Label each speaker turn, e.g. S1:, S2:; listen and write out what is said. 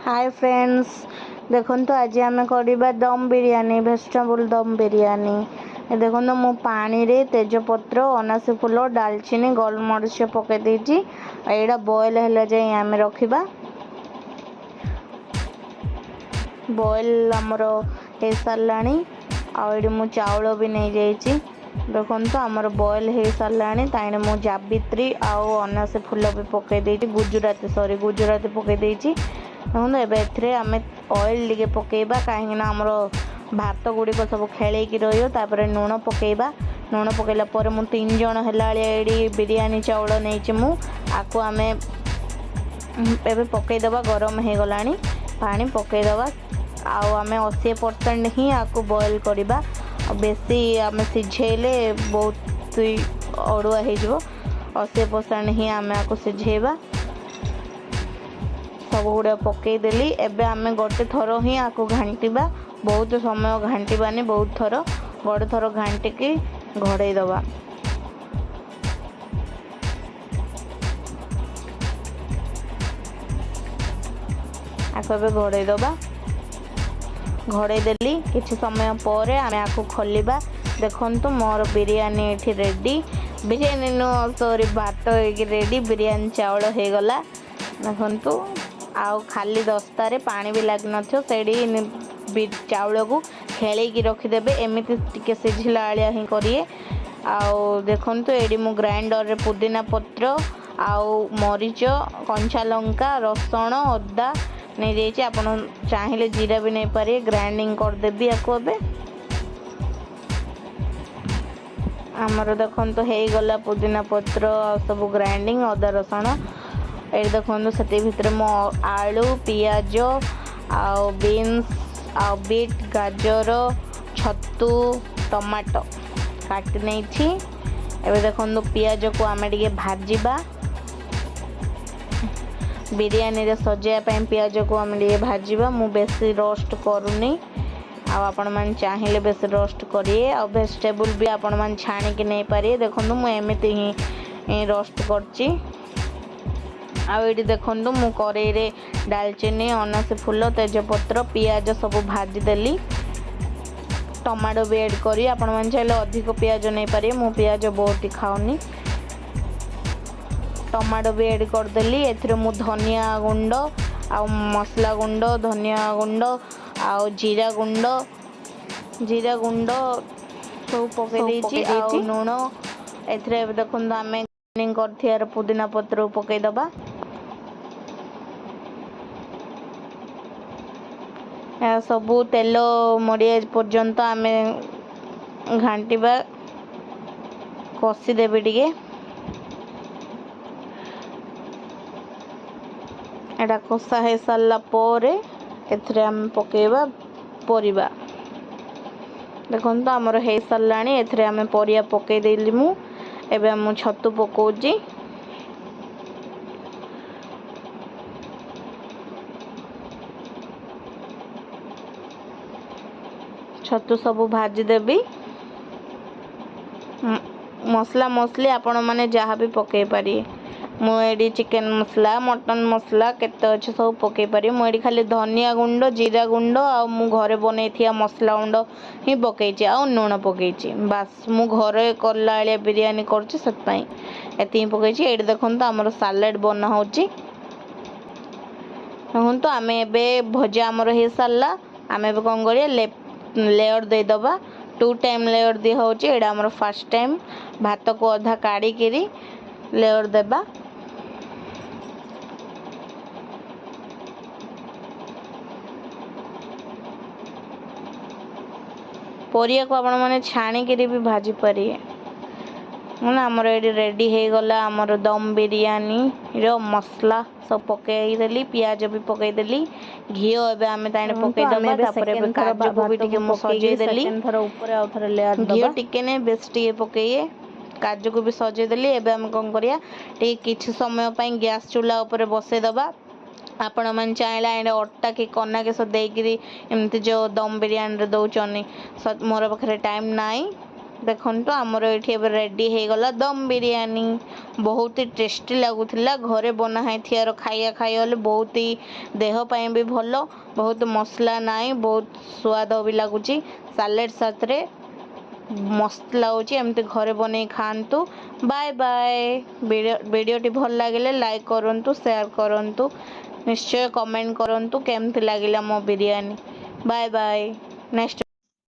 S1: Hi friends, देखो तो आज आम करवा दम बिरयानी, वेजिटेबल दम बिरयानी। देखो मु पानी रे तेजपत्र, अनासी फूल, डालचीनी, गोलमरीच पकई देती। यहाँ बॉयल है जाए आम रखा। बॉयल आमर हो सारा आड़ी मु चाउल भी नहीं जाइए। देखो तो आमर बॉयल हो सारा ताईने मु जावित्री आउ अनासी फूल भी पकई देती। गुजराती पकई देती। देखो एबे आम ऑयल टे पकेबा कहीं आमर भात गुड़िक सब खेल रही लुण पकेबा। लुण पकेला पर मु 3 जन है बिरयानी चाउल नहीं मु आको आम एबे पकईदबा। गरम हो गला पानी पकईदबा। आम 80% ही आपको बॉयल करवा। बेसी आम सिझेले बहुत अड़ुआ हो। 80% ही आम आपको सिझेबा। सब गुड़ा पकईदेली। एबे आम गोटे थर ही आपको घांटा। बहुत समय घांटानी, बहुत थर गोटे थर घांटिकी घोड़ेदबा। आपको एबे घोड़ेदबा। घोड़ेदेली किसी समय पर आम आपको खोलिबा। देखो मोर बिरयानी ये रेडी। बिरयानी नु सॉरी भात रेडी। बिरयानी चाउल हो गला। देखो आउ खाली दस्तारे पानी भी लग न चाउल को खेल रखिदे। एमती टिके सिझिला ही करिए। आउ देखो ये मु ग्राइंडर रे पुदीना पत्र आउ मरीच, कंचा लंका, रसुण, अदा नहीं जाइए। आप चाहिए जीरा भी नहीं पारे। ग्राइंडिंग करदेवी आपको। एबे आमर देखो तो हो गला पुदीना पत्र सब ग्राइंडिंग, अदा रसुण। ये देखो से भितर मो आलू, पियाज, आउ बीन्स, आउ बीट, गाजर, छतु, टमाटो काटी नहीं। एबे देखो पियाज को आम टे भाजवा। बिरयानी रे सजाया पियाज को आम टे भाजवा। मु बेसी रोस्ट करूनी। आपण मैंने चाहिए बेस रोस्ट करिए। आ वेजिटेबल भी आपण मैंने छाणिकी नहीं पारे। देखो मु एमती ही रोस्ट करची। आउ देखो मु कड़ई रे डालचीनी, अनासी फूल, तेजपत्र, पियाज सब भाजीदेली। टमाटो भी ऐड करी। आपण मैंने चाहिए अधिक पियाज नहीं पारे। मु पियाज बहुत ही खाऊनी। टमाटो भी ऐड करदेली। एथिरे मु धनिया गुंड आउ मसला गुंड, धनिया गुंड आउ जीरा गुंड सब पकई आउ लुण। एथिरे देखो आम कर पुदीना पत्र पकईदबा। सबू तेल मरिया पर्यंत आम घांटा कषिदेवी टे। एटा कषा हो सारा पर एथिरे आम पकेबा परिबा। देखो तो आमर हो सारा। एथिरे आम परिया पकईदेली। मु एबे मु छतु पकाउची। छतु सब भाजीदेवी। मसला मसली आपण मैंने जहाँ भी पकई पारे। मुझे चिकेन मसला, मटन मसला केते अच्छे सब पकई पारे। मुझे खाली धनिया गुंड, जीरा गुंड आ मु घरे बनै मसला गुंड ही पकईची आ लुण पकईची। बास मु घरे कला बिरयानी करची सेतपाई एति पकईची। ये देखो तो आमर सालाड बना होची। देखो तो आम एबे भजा आमर हो सारा। आम एबे कौन करिया लेयर देदबा। 2 टाइम लेयर दी होची। एडा हमर फर्स्ट टाइम भात को अधा काढ़ी किरी लेयर देबा। परिया को आपण माने छाणी किरी भी भाजी पारिए। आमर ये रेडी हो गला आमर दम बिरयानी रो मसला सब पकईदेली। पियाज भी पकईदेली। घी एबे आमे ताने पकईदबा। तापर काजू को भी टिके मु सजेदेली। घी टिके ने बेस टिके पकईए। काजू को भी सजेदेली। एबे आमे कोन करिया टिके किछि समय पई गैस चूल्हा ऊपर बसईदबा। आपण मन चाहला एंड अट्टा की कना के सो देकरी एमती जो दम बिरयानी रे दउचनी। मोर पाखरे टाइम नाई ଦେଖନ୍ତୁ ଆମର ଏଇଠି ଏବେ ରେଡ଼ି ହେଇଗଲା ଦମ୍ ବିରିୟାନୀ। ବହୁତ ହି ଟେଷ୍ଟି ଲାଗୁଥିଲା। ଘରେ ବନା ହେଇଥିବାର ଖାଇଗଲେ ବହୁତ ହି ଦେହ ପାଇଁ ବି ଭଲ। ବହୁତ ମସଲା ନାହିଁ, ବହୁତ ସ୍ୱାଦ ବି ଲାଗୁଛି। ସାଲେଡ଼ ସାଥିରେ ମସ୍ତ ଲାଗୁଛି। ଏମିତି ଘରେ ବନେଇ ଖାଆନ୍ତୁ। Bye bye. ଭିଡ଼ିଓଟି ଭଲ ଲାଗିଲେ ଲାଇକ୍ କରନ୍ତୁ, ସେୟାର କରନ୍ତୁ, ନିଶ୍ଚୟ କମେଣ୍ଟ କରନ୍ତୁ କେମିତି ଲାଗିଲା ମୋ ବିରିୟାନୀ। Bye bye. ନେକ୍ସଟ